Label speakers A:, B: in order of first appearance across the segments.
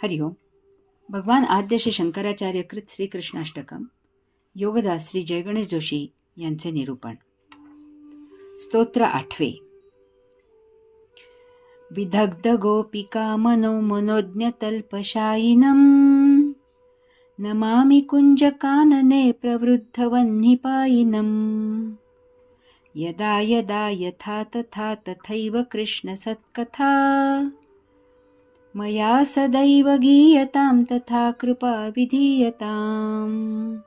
A: हरिओम. भगवान आद्य श्री शंकराचार्य कृत श्रीकृष्णाष्टकम, योगदास श्री जयगणेश जोशी यांचे निरूपण. स्तोत्र 8. विदग्ध गोपिका मनो मनोज्ञतल्पशायिनम् नमामि कुञ्जकानने प्रवृद्धवह्निपायिनम्. यदा यदा यथा तथा तथैव कृष्णसत्कथा मया सदैव गीयतां तथा कृपा विधीयताम्.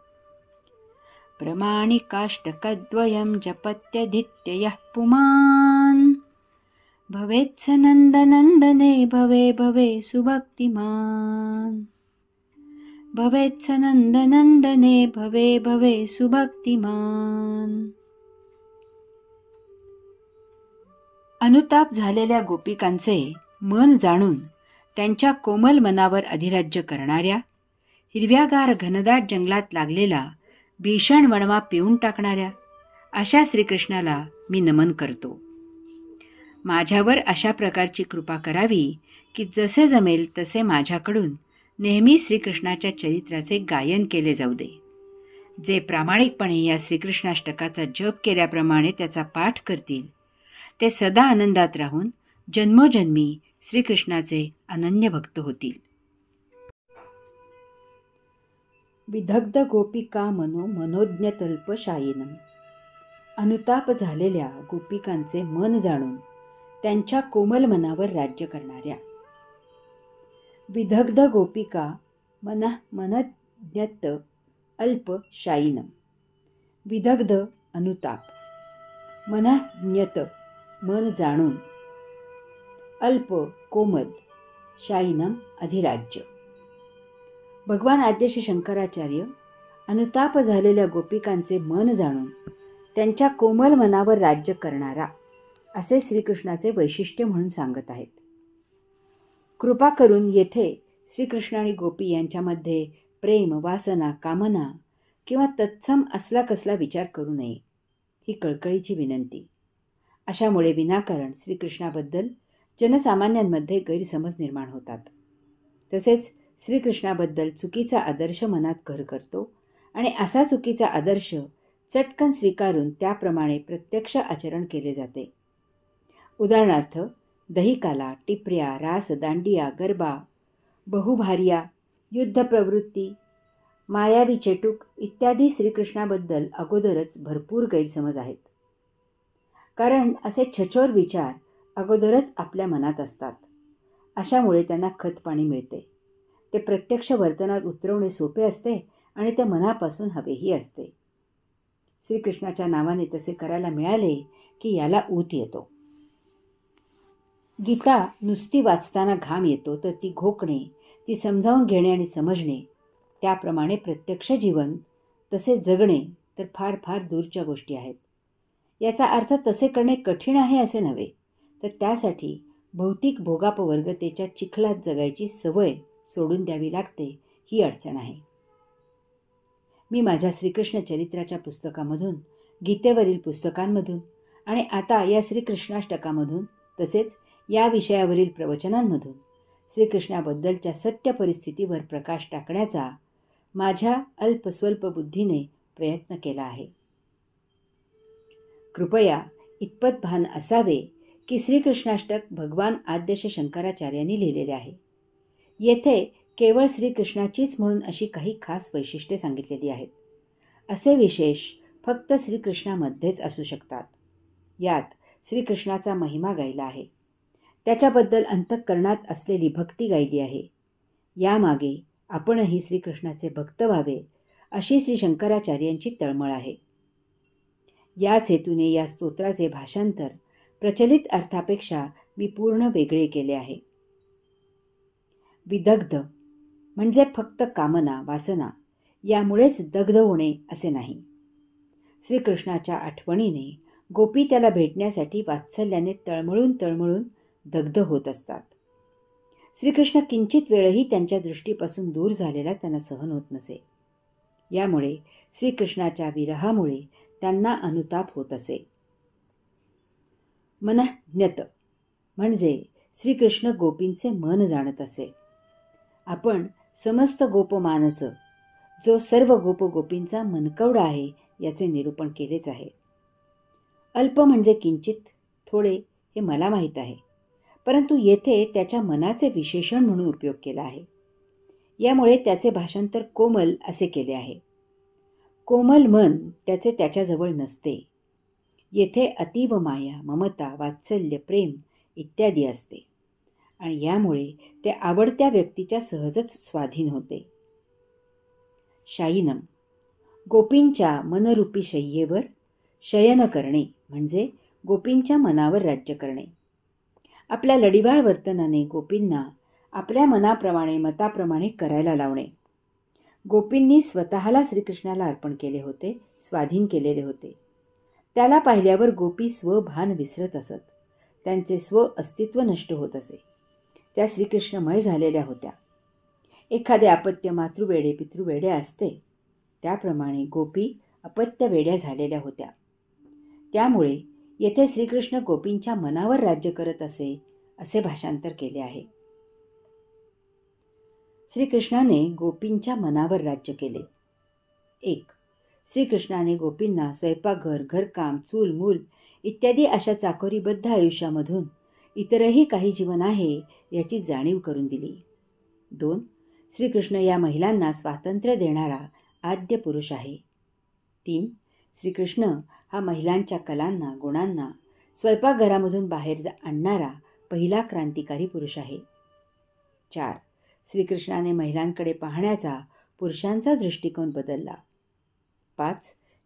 A: प्रमाणिकाष्टकद्वयं जपत्यधित्ययः पुमान् भवेत्स नन्दनन्दने भवे भवे सुभक्तिमान्. भवेत्स नन्दनन्दने भवे भवे सुभक्तिमान्. अनुताप झालेल्या गोपिकांचे मन जाणून त्यांच्या कोमल मनावर अधिराज्य करणाऱ्या, हिरव्यागार घनदाट जंगलात लागलेला भीषण वणवा पिऊन टाकणाऱ्या अशा श्रीकृष्णाला मी नमन करतो. माझ्यावर अशा प्रकारची कृपा करावी की जसे जमेल तसे माझ्याकडून नेहमी श्रीकृष्णाच्या चरित्राचे गायन केले जाऊ दे. जे प्रामाणिकपणे या श्रीकृष्णाष्टकाचा जप केल्याप्रमाणे त्याचा पाठ करतील ते सदा आनंदात राहून जन्मोजन्मी श्रीकृष्णाचे अनन्य भक्त होतील. विदग्ध गोपिका मनो मनोज्ञतल्पशायिनम्. अनुताप झालेल्या गोपिकांचे मन जाणून त्यांच्या कोमल मनावर राज्य करणाऱ्या. विदग्ध गोपिका मनोज्ञत अल्पशायिनम्. विदग्ध अनुताप, मनोज्ञत मन जाणून, अल्प कोमल, शायिनम अधिराज्य. भगवान आद्य श्री शंकराचार्य अनुताप झालेल्या गोपिकांचे मन जाणून त्यांच्या कोमल मनावर राज्य करणारा असे श्रीकृष्णाचे वैशिष्ट्य म्हणून सांगत आहेत. कृपा करून येथे श्रीकृष्ण आणि गोपी यांच्यामध्ये प्रेम, वासना, कामना किंवा तत्सम असला कसला विचार करू नये, ही कळकळीची विनंती. अशामुळे विनाकारण श्रीकृष्णाबद्दल जनसामान्यांमध्ये गैरसमज निर्माण होतात. तसेच श्रीकृष्णाबद्दल चुकीचा आदर्श मनात घर करतो आणि असा चुकीचा आदर्श चटकन स्वीकारून त्याप्रमाणे प्रत्यक्ष आचरण केले जाते. उदाहरणार्थ, दहीकाला, टिपऱ्या, रास, दांडिया, गरबा, बहुभार्या, युद्ध प्रवृत्ती, मायावी चेटूक इत्यादी श्रीकृष्णाबद्दल अगोदरच भरपूर गैरसमज आहेत. कारण असे छचोर विचार अगोदरच आपल्या मनात असतात. अशामुळे त्यांना खतपाणी मिळते. ते प्रत्यक्ष वर्तनात उतरवणे सोपे असते आणि ते मनापासून हवेही असते. श्रीकृष्णाच्या नावाने तसे करायला मिळाले की याला ऊत येतो. गीता नुसती वाचताना घाम येतो, तर ती घोकणे, ती समजावून घेणे आणि समजणे, त्याप्रमाणे प्रत्यक्ष जीवन तसे जगणे तर फार फार दूरच्या गोष्टी आहेत. याचा अर्थ तसे करणे कठीण आहे असे नव्हे, तर त्यासाठी भौतिक भोगापवर्गतेच्या चिखलात जगायची सवय सोडून द्यावी लागते, ही अडचण आहे. मी माझ्या श्रीकृष्ण चरित्राच्या पुस्तकामधून, गीतेवरील पुस्तकांमधून आणि आता या श्रीकृष्णाष्टकामधून तसेच या विषयावरील प्रवचनांमधून श्रीकृष्णाबद्दलच्या सत्य परिस्थितीवर प्रकाश टाकण्याचा माझ्या अल्पस्वल्प बुद्धीने प्रयत्न केला आहे. कृपया इतपत भान असावे की श्रीकृष्णाष्टक भगवान आद्य श्री शंकराचार्यांनी लिहिलेले आहे. येथे केवळ श्रीकृष्णाचीच म्हणून अशी काही खास वैशिष्ट्ये सांगितलेली आहेत. असे विशेष फक्त श्रीकृष्णामध्येच असू शकतात. यात श्रीकृष्णाचा महिमा गायला आहे. त्याच्याबद्दल अंतःकरणात असलेली भक्ती गायली आहे. यामागे आपणही श्रीकृष्णाचे भक्त व्हावे अशी श्री शंकराचार्यांची तळमळ आहे. याच हेतूने या स्तोत्राचे भाषांतर प्रचलित अर्थापेक्षा मी पूर्ण वेगळे केले आहे. विदग्ध म्हणजे फक्त कामना, वासना यामुळेच दग्ध होणे असे नाही. श्रीकृष्णाच्या आठवणीने गोपी त्याला भेटण्यासाठी वात्सल्याने तळमळून तळमळून दग्ध होत असतात. श्रीकृष्ण किंचित वेळही त्यांच्या दृष्टीपासून दूर झालेला त्यांना सहन होत नसे. यामुळे श्रीकृष्णाच्या विरहामुळे त्यांना अनुताप होत असे. मनोज्ञत म्हणजे श्रीकृष्ण गोपींचे मन जाणत असे. आपण समस्त गोपमानस, जो सर्व गोपगोपींचा मनकवडा आहे, याचे निरूपण केलेच आहे. अल्प म्हणजे किंचित, थोडे हे मला माहीत आहे, परंतु येथे त्याच्या मनाचे विशेषण म्हणून उपयोग केला आहे. यामुळे त्याचे भाषांतर कोमल असे केले आहे. कोमल मन त्याचे त्याच्याजवळ नसते. येथे अतीव माया, ममता, वात्सल्य, प्रेम इत्यादी असते आणि यामुळे ते आवडत्या व्यक्तीच्या सहजच स्वाधीन होते. शायिनम, गोपींच्या मनरूपी शय्येवर शयन करणे म्हणजे गोपींच्या मनावर राज्य करणे. आपल्या लढीवाळ वर्तनाने गोपींना आपल्या मनाप्रमाणे मताप्रमाणे करायला लावणे. गोपींनी स्वतःला श्रीकृष्णाला अर्पण केले होते, स्वाधीन केलेले होते. त्याला पाहिल्यावर गोपी स्वभान विसरत असत. त्यांचे स्व अस्तित्व नष्ट होत असे. त्या श्रीकृष्णमय झालेल्या होत्या. एखादे अपत्य मातृवेडे पितृवेडे असते, त्याप्रमाणे गोपी अपत्य वेड्या झालेल्या होत्या. त्यामुळे येथे श्रीकृष्ण गोपींच्या मनावर राज्य करत असे भाषांतर केले आहे. श्रीकृष्णाने गोपींच्या मनावर राज्य केले. 1. श्रीकृष्णाने गोपींना स्वयंपाकघर, घरकाम, चूल मूल इत्यादी अशा चाकोरीबद्ध आयुष्यामधून इतरही काही जीवन आहे याची जाणीव करून दिली. 2. श्रीकृष्ण या महिलांना स्वातंत्र्य देणारा आद्य पुरुष आहे. 3. श्रीकृष्ण हा महिलांच्या कलांना, गुणांना स्वयंपाकघरामधून बाहेर आणणारा पहिला क्रांतिकारी पुरुष आहे. 4. श्रीकृष्णाने महिलांकडे पाहण्याचा पुरुषांचा दृष्टिकोन बदलला. 5.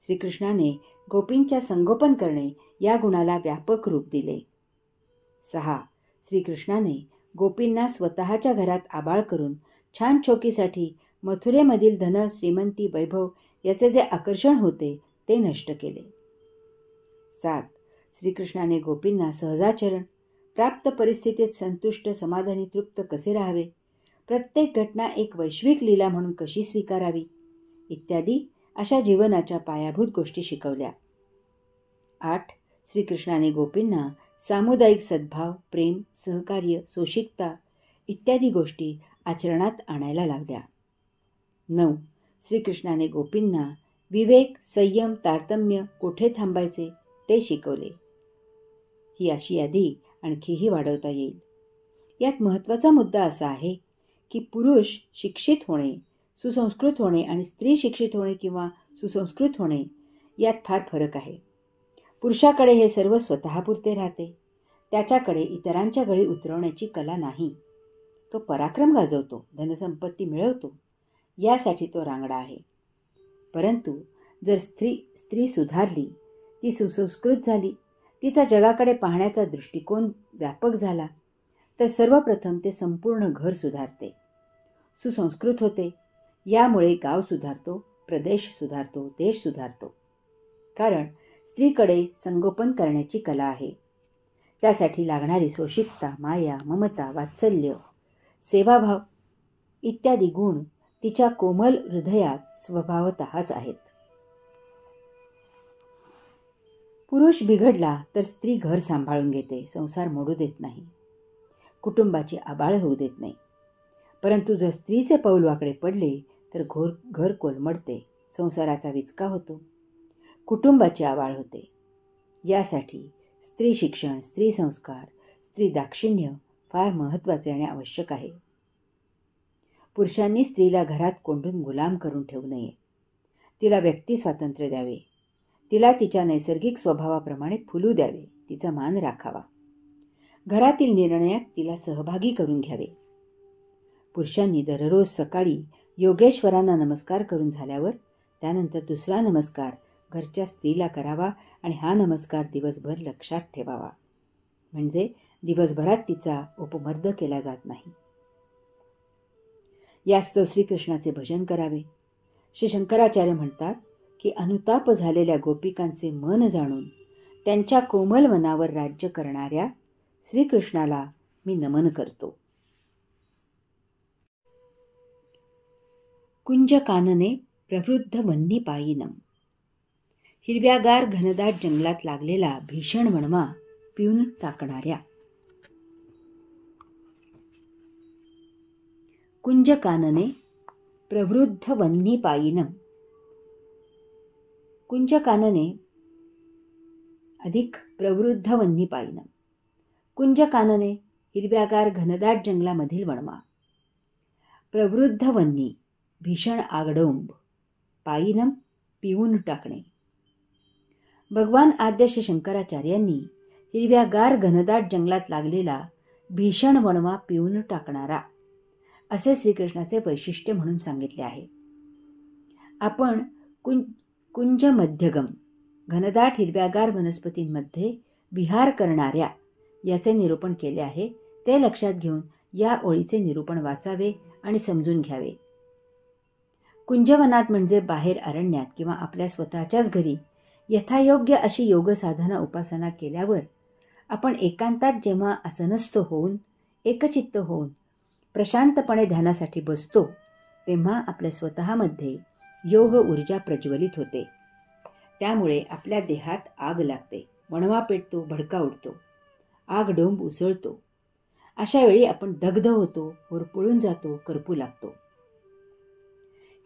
A: श्रीकृष्णाने गोपींच्या संगोपन करणे या गुणाला व्यापक रूप दिले. 6. श्रीकृष्णाने गोपींना स्वतःच्या घरात आबाळ करून छान छोकीसाठी मथुरेमधील धन, श्रीमंती, वैभव याचे जे आकर्षण होते ते नष्ट केले. 7. श्रीकृष्णाने गोपींना सहजाचरण, प्राप्त परिस्थितीत संतुष्ट, समाधानी, तृप्त कसे राहावे, प्रत्येक घटना एक वैश्विक लीला म्हणून कशी स्वीकारावी इत्यादी अशा जीवनाच्या पायाभूत गोष्टी शिकवल्या. 8. श्रीकृष्णाने गोपींना सामुदायिक सद्भाव, प्रेम, सहकार्य, सोशिकता इत्यादी गोष्टी आचरणात आणायला लावल्या. 9. श्रीकृष्णाने गोपींना विवेक, संयम, तारतम्य, कोठे थांबायचे ते शिकवले. ही अशी यादी आणखीही वाढवता येईल. यात महत्त्वाचा मुद्दा असा आहे की पुरुष शिक्षित होणे, सुसंस्कृत होणे आणि स्त्री शिक्षित होणे किंवा सुसंस्कृत होणे यात फार फरक आहे. पुरुषाकडे हे सर्व स्वतःपुरते राहते. त्याच्याकडे इतरांच्या गळी उतरवण्याची कला नाही. तो पराक्रम गाजवतो, धनसंपत्ती मिळवतो, यासाठी तो रांगडा आहे. परंतु जर स्त्री सुधारली, ती सुसंस्कृत झाली, तिचा जगाकडे पाहण्याचा दृष्टिकोन व्यापक झाला, तर सर्वप्रथम ते संपूर्ण घर सुधारते, सुसंस्कृत होते. यामुळे गाव सुधारतो, प्रदेश सुधारतो, देश सुधारतो. कारण स्त्रीकडे संगोपन करण्याची कला आहे. त्यासाठी लागणारी सोशिकता, माया, ममता, वात्सल्य, सेवाभाव इत्यादी गुण तिच्या कोमल हृदयात स्वभावतःच आहेत. पुरुष बिघडला तर स्त्री घर सांभाळून घेते, संसार मोडू देत नाही, कुटुंबाची आबाळ होऊ देत नाही. परंतु जर स्त्रीचे पाऊल वाकडे पडले तर घर कोलमडते, संसाराचा विचका होतो, कुटुंबाची आबाळ होते. यासाठी स्त्री शिक्षण, स्त्री संस्कार, स्त्री दाक्षिण्य फार महत्त्वाचे आणि आवश्यक आहे. पुरुषांनी स्त्रीला घरात कोंडून गुलाम करून ठेवू नये. तिला व्यक्ती स्वातंत्र्य द्यावे, तिला तिच्या नैसर्गिक स्वभावाप्रमाणे फुलू द्यावे, तिचा मान राखावा, घरातील निर्णयात तिला सहभागी करून घ्यावे. पुरुषांनी दररोज सकाळी योगेश्वरांना नमस्कार करून झाल्यावर त्यानंतर दुसरा नमस्कार घरच्या स्त्रीला करावा आणि हा नमस्कार दिवसभर लक्षात ठेवावा. म्हणजे दिवसभरात तिचा उपमर्द केला जात नाही. यास्तव श्रीकृष्णाचे भजन करावे. श्री शंकराचार्य म्हणतात की अनुताप झालेल्या गोपिकांचे मन जाणून त्यांच्या कोमल मनावर राज्य करणाऱ्या श्रीकृष्णाला मी नमन करतो. कुंज कानने प्रवृद्ध वन्नी पायीनम. हिरव्यागार घनदाट जंगलात लागलेला भीषण वणवा पिऊन टाकणाऱ्या. कुंजकानने प्रवृद्ध वन्नी पायिनम. कुंजकानने अधिक प्रवृद्ध वन्नी पायिनम. कुंजकानने हिरव्यागार घनदाट जंगलामधील वणवा. प्रवृद्ध वन्नी भीषण आगडोंब. पायिनम पिऊन टाकणे. भगवान आद्य श्री शंकराचार्यांनी हिरव्यागार घनदाट जंगलात लागलेला भीषण वणवा पिऊन टाकणारा असे श्रीकृष्णाचे वैशिष्ट्य म्हणून सांगितले आहे. आपण कुंज मध्यगम घनदाट हिरव्यागार वनस्पतींमध्ये विहार करणाऱ्या याचे निरूपण केले आहे. ते लक्षात घेऊन या ओळीचे निरूपण वाचावे आणि समजून घ्यावे. कुंजवनात म्हणजे बाहेर अरण्यात किंवा आपल्या स्वतःच्याच घरी यथायोग्य अशी योग साधना उपासना केल्यावर आपण एकांतात जेव्हा आसनस्थ होऊन एकचित्त होऊन प्रशांतपणे ध्यानासाठी बसतो तेव्हा आपल्या स्वतःमध्ये योग ऊर्जा प्रज्वलित होते. त्यामुळे आपल्या देहात आग लागते, वणवा पेटतो, भडका उडतो, आग डोंब उसळतो. अशा वेळी आपण दग्ध होतो, होरपळून जातो, करपू लागतो.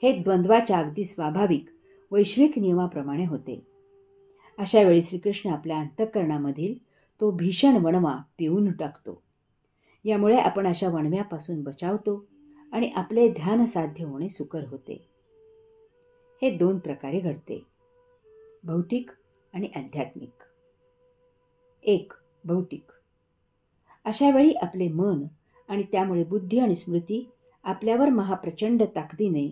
A: हे द्वंद्वाच्या अगदी स्वाभाविक वैश्विक नियमाप्रमाणे होते. अशा वेळी श्रीकृष्ण आपल्या अंतःकरणामधील तो भीषण वणवा पिऊन टाकतो. यामुळे आपण अशा वणव्यापासून बचावतो आणि आपले ध्यान साध्य होणे सुकर होते. हे दोन प्रकारे घडते, भौतिक आणि आध्यात्मिक. 1. भौतिक. अशा वेळी आपले मन आणि त्यामुळे बुद्धी आणि स्मृती आपल्यावर महाप्रचंड ताकदीने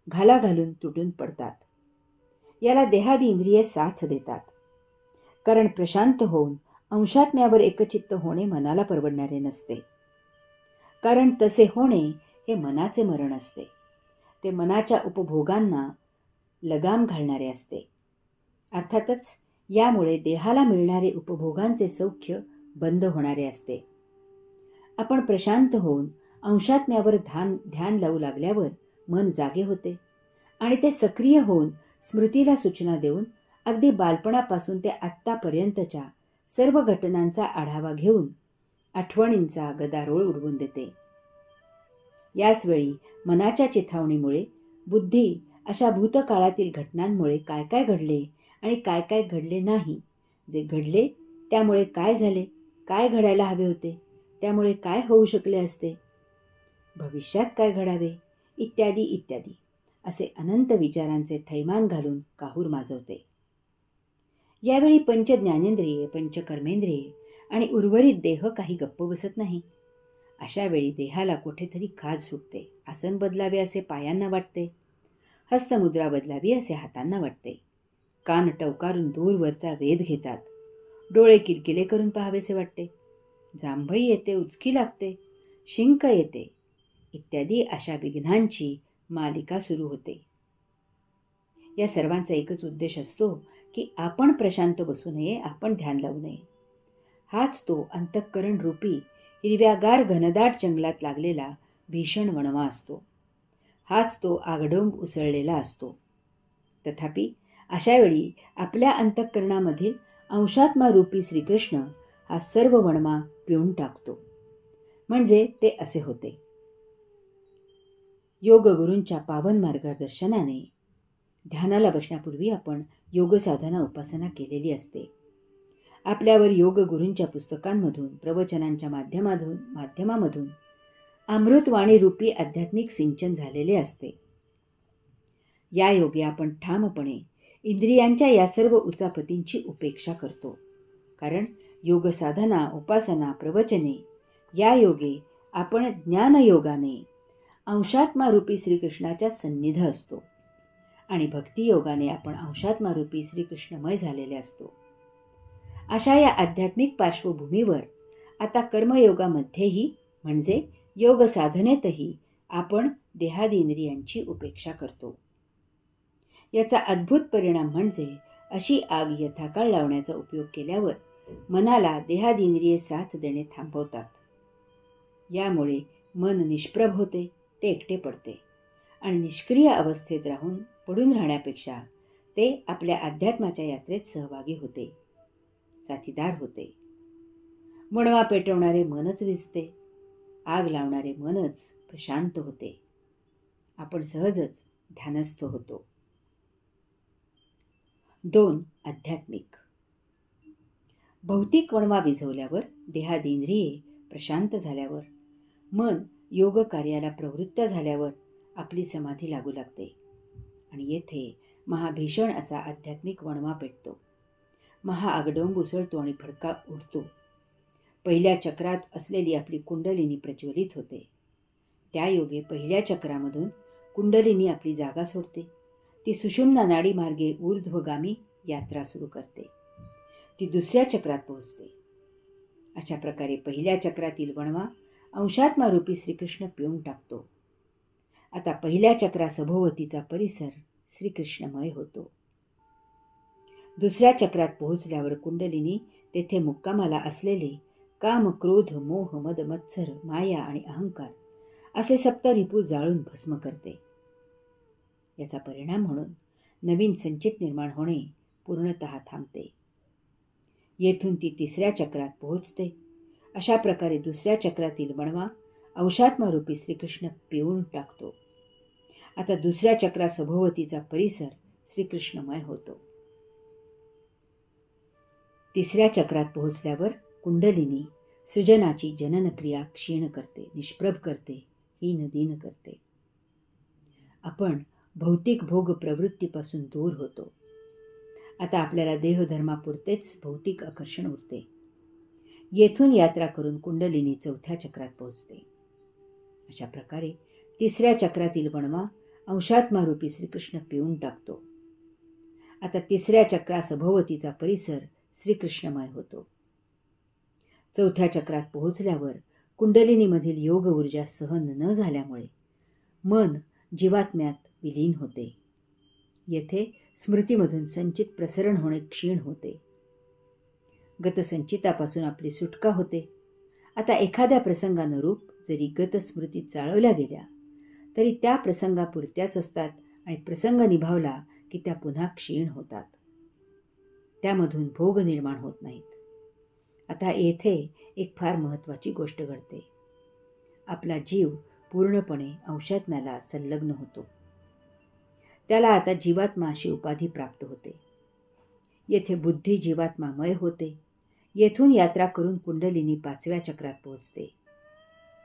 A: घाला घालून तुटून पडतात. याला देहादी इंद्रिये साथ देतात. कारण प्रशांत होऊन अंशात्म्यावर एकचित्त होणे मनाला परवडणारे नसते. कारण तसे होणे हे मनाचे मरण असते. ते मनाच्या उपभोगांना लगाम घालणारे असते. अर्थातच यामुळे देहाला मिळणारे उपभोगांचे सौख्य बंद होणारे असते. आपण प्रशांत होऊन अंशात्म्यावर ध्यान लावू लागल्यावर मन जागे होते आणि ते सक्रिय होऊन स्मृतीला सूचना देऊन अगदी बालपणापासून ते आत्तापर्यंतच्या सर्व घटनांचा आढावा घेऊन आठवणींचा गदारोळ उडवून देते. याच वेळी मनाच्या चिथावणीमुळे बुद्धी अशा भूतकाळातील घटनांमुळे काय काय घडले आणि काय काय घडले नाही, जे घडले त्यामुळे काय झाले, काय घडायला हवे होते, त्यामुळे काय होऊ शकले असते, भविष्यात काय घडावे, इत्यादी इत्यादी असे अनंत विचारांचे थैमान घालून काहूर माजवते. यावेळी पंच ज्ञानेंद्रिये, पंचकर्मेंद्रिये आणि उर्वरित देह काही गप्प बसत नाही. अशा वेळी देहाला कुठेतरी खाज सुटते. आसन बदलावे असे पायांना वाटते, हस्तमुद्रा बदलावी असे हातांना वाटते. कान टवकारून दूरवरचा वेध घेतात, डोळे किलकिले करून पाहावेसे वाटते, जांभई येते, उचकी लागते, शिंक येते, इत्यादी अशा विघ्नांची मालिका सुरू होते. या सर्वांचा एकच उद्देश असतो की आपण प्रशांत बसू नये, आपण ध्यान लावू नये. हाच तो अंतःकरण रूपी हिरव्यागार घनदाट जंगलात लागलेला भीषण वणवा असतो. हाच तो आगडोंब उसळलेला असतो. तथापि अशा वेळी आपल्या अंतःकरणामधील अंशात्मा रूपी श्रीकृष्ण हा सर्व वणवा पिऊन टाकतो. म्हणजे ते असे होते. योगगुरूंच्या पावन मार्गदर्शनाने ध्यानाला बसण्यापूर्वी आपण योग साधना उपासना केलेली असते. आपल्यावर योगगुरूंच्या पुस्तकांमधून, प्रवचनांच्या माध्यमामधून अमृतवाणी रूपी आध्यात्मिक सिंचन झालेले असते. या योगे आपण ठामपणे इंद्रियांच्या या सर्व उचापतींची उपेक्षा करतो. कारण योग साधना, उपासना, प्रवचने या योगे आपण ज्ञानयोगाने अंशात्मा रूपी श्रीकृष्णाच्या सन्निध असतो आणि भक्तियोगाने आपण अंशात्मा रूपी श्रीकृष्णमय झालेले असतो. अशा या आध्यात्मिक पार्श्वभूमीवर आता कर्मयोगामध्येही म्हणजे योग साधनेतही आपण देहादी इंद्रियांची उपेक्षा करतो. याचा अद्भुत परिणाम म्हणजे अशी आग यथाकाळ लावण्याचा उपयोग केल्यावर मनाला देहादी इंद्रिये साथ देणे थांबवतात. यामुळे मन निष्प्रभ होते, ते एकटे पडते आणि निष्क्रिय अवस्थेत पडून राहण्यापेक्षा ते आपल्या अध्यात्माच्या यात्रेत सहभागी होते, साथीदार होते. वणवा पेटवणारे मनच विझते. आग लावणारे मनच प्रशांत होते. आपण सहजच ध्यानस्थ होतो. 2. आध्यात्मिक. भौतिक वणवा विझवल्यावर, देहादिंद्रिये प्रशांत झाल्यावर, मन योग कार्याला प्रवृत्त झाल्यावर आपली समाधी लागू लागते आणि येथे महाभीषण असा आध्यात्मिक वणवा पेटतो. महाआगडोंब उसळतो आणि भडका उडतो. पहिल्या चक्रात असलेली आपली कुंडलिनी प्रज्वलित होते. त्या योगे पहिल्या चक्रामधून कुंडलिनी आपली जागा सोडते. ती सुषुम्ना नाडी मार्गे ऊर्ध्वगामी यात्रा सुरू करते. ती दुसऱ्या चक्रात पोहोचते. अशा प्रकारे पहिल्या चक्रातील वणवा अंशात्मारूपी श्रीकृष्ण पिऊन टाकतो. आता पहिल्या चक्रासभोवतीचा परिसर श्रीकृष्णमय होतो. दुसऱ्या चक्रात पोहोचल्यावर कुंडलिनी तेथे मुक्कामाला असलेले काम, क्रोध, मोह, मद, मत्सर, माया आणि अहंकार असे सप्तरिपू जाळून भस्म करते. याचा परिणाम म्हणून नवीन संचित निर्माण होणे पूर्णतः थांबते. येथून ती तिसऱ्या चक्रात पोहोचते. अशा प्रकारे दुसऱ्या चक्रातील वणवा अंशात्मारूपी श्रीकृष्ण पिऊन टाकतो. आता दुसऱ्या चक्रासभोवतीचा परिसर श्रीकृष्णमय होतो. तिसऱ्या चक्रात पोहोचल्यावर कुंडलिनी सृजनाची जननक्रिया क्षीण करते, निष्प्रभ करते, हीनदीन करते. आपण भौतिक भोग प्रवृत्तीपासून दूर होतो. आता आपल्याला देहधर्मापुरतेच भौतिक आकर्षण उरते. येथून यात्रा करून कुंडलिनी चौथ्या चक्रात पोहोचते. अशा प्रकारे तिसऱ्या चक्रातील वणवा अंशात्मारूपी श्रीकृष्ण पिऊन टाकतो. आता तिसऱ्या चक्रासभोवतीचा परिसर श्रीकृष्णमय होतो. चौथ्या चक्रात पोहोचल्यावर कुंडलिनीमधील योग ऊर्जा सहन न झाल्यामुळे मन जीवात्म्यात विलीन होते. येथे स्मृतीमधून संचित प्रसरण होणे क्षीण होते. गतसंचितापासून आपली सुटका होते. आता एखाद्या प्रसंगानुरूप जरी गतस्मृती चाळवल्या गेल्या तरी त्या प्रसंगापुरत्याच असतात आणि प्रसंग निभावला की त्या पुन्हा क्षीण होतात. त्यामधून भोग निर्माण होत नाहीत. आता येथे एक फार महत्त्वाची गोष्ट घडते. आपला जीव पूर्णपणे अंशात्म्याला संलग्न होतो. त्याला आता जीवात्मा अशी उपाधी प्राप्त होते. येथे बुद्धी जीवात्मामय होते. येथून यात्रा करून कुंडलिनी पाचव्या चक्रात पोहोचते.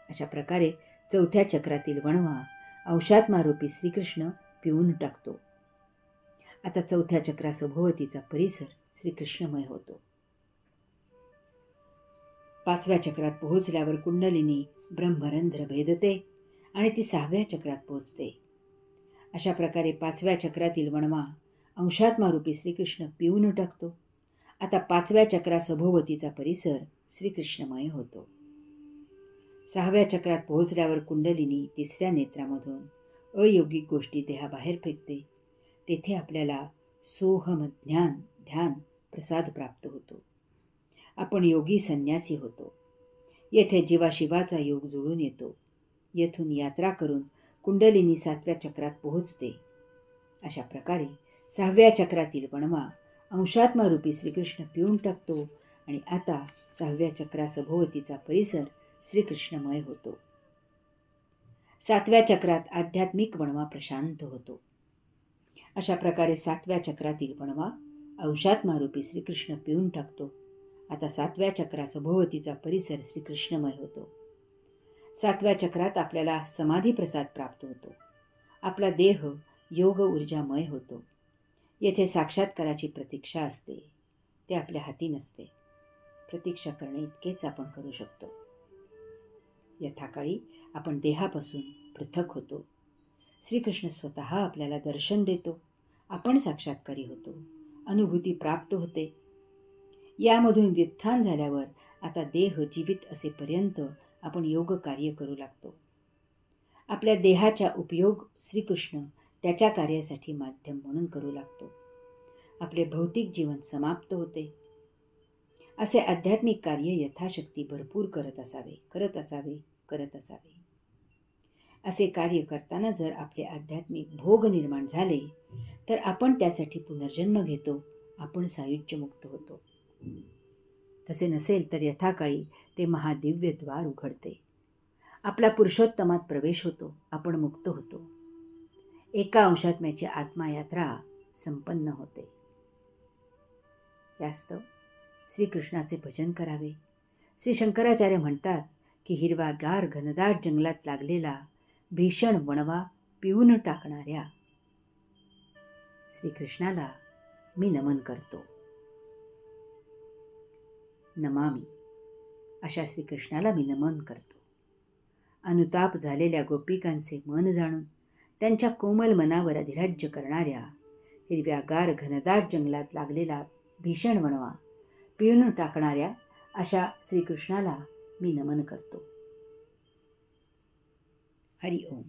A: अशा प्रकारे चौथ्या चक्रातील वणवा अंशात्मारूपी श्रीकृष्ण पिऊन टाकतो. आता चौथ्या चक्रासभोवतीचा परिसर श्रीकृष्णमय होतो. पाचव्या चक्रात पोहोचल्यावर कुंडलिनी ब्रह्मरंध्र भेदते आणि ती सहाव्या चक्रात पोहोचते. अशा प्रकारे पाचव्या चक्रातील वणवा अंशात्मारूपी श्रीकृष्ण पिऊन टाकतो. आता पाचव्या चक्रासभोवतीचा परिसर श्रीकृष्णमय होतो. सहाव्या चक्रात पोहोचल्यावर कुंडलिनी तिसऱ्या नेत्रामधून अयोगिक गोष्टी देहाबाहेर फेकते. तेथे आपल्याला सोहम ज्ञान ध्यान प्रसाद प्राप्त होतो. आपण योगी संन्यासी होतो. येथे जीवाशिवाचा योग जुळून येतो. येथून यात्रा करून कुंडलिनी सातव्या चक्रात पोहोचते. अशा प्रकारे सहाव्या चक्रातील वणवा अंशात्मारूपी श्रीकृष्ण पिऊन टाकतो आणि आता सहाव्या चक्रासभोवतीचा परिसर श्रीकृष्णमय होतो. सातव्या चक्रात आध्यात्मिक वणवा प्रशांत होतो. अशा प्रकारे सातव्या चक्रातील वणवा अंशात्मारूपी श्रीकृष्ण पिऊन टाकतो. आता सातव्या चक्रासभोवतीचा परिसर श्रीकृष्णमय होतो. सातव्या चक्रात आपल्याला समाधी प्रसाद प्राप्त होतो. आपला देह योग ऊर्जामय होतो. येथे साक्षात्काराची प्रतीक्षा असते. ते आपल्या हाती नसते. प्रतीक्षा करणे इतकेच आपण करू शकतो. यथाकाळी आपण देहापासून पृथक होतो. श्रीकृष्ण स्वतः आपल्याला दर्शन देतो. आपण साक्षात्कारी होतो. अनुभूती प्राप्त होते. यामधून व्युत्थान झाल्यावर आता देह जीवित असेपर्यंत आपण योग कार्य करू लागतो. आपल्या देहाचा उपयोग श्रीकृष्ण त्याच्या कार्यासाठी माध्यम म्हणून करू लागतो. आपले भौतिक जीवन समाप्त होते. असे आध्यात्मिक कार्य यथाशक्ती भरपूर करत असावे. असे कार्य करताना जर आपले आध्यात्मिक भोग निर्माण झाले तर आपण त्यासाठी पुनर्जन्म घेतो. आपण सायुज्यमुक्त होतो. तसे नसेल तर यथाकाळी ते महादिव्य द्वार उघडते. आपला पुरुषोत्तमात प्रवेश होतो, आपण मुक्त होतो. एका अंशात्म्याची आत्मायात्रा संपन्न होते. यास्तव श्रीकृष्णाचे भजन करावे. श्री शंकराचार्य म्हणतात की हिरवागार घनदाट जंगलात लागलेला भीषण वणवा पिऊन टाकणाऱ्या श्रीकृष्णाला मी नमन करतो. नमामि अशा श्रीकृष्णाला मी नमन करतो. अनुताप झालेल्या गोपिकांचे मन जाणून त्यांच्या कोमल मनावर अधिराज्य करणाऱ्या हिरव्यागार घनदाट जंगलात लागलेला भीषण वणवा पिळून टाकणाऱ्या अशा श्रीकृष्णाला मी नमन करतो. हरि ओम.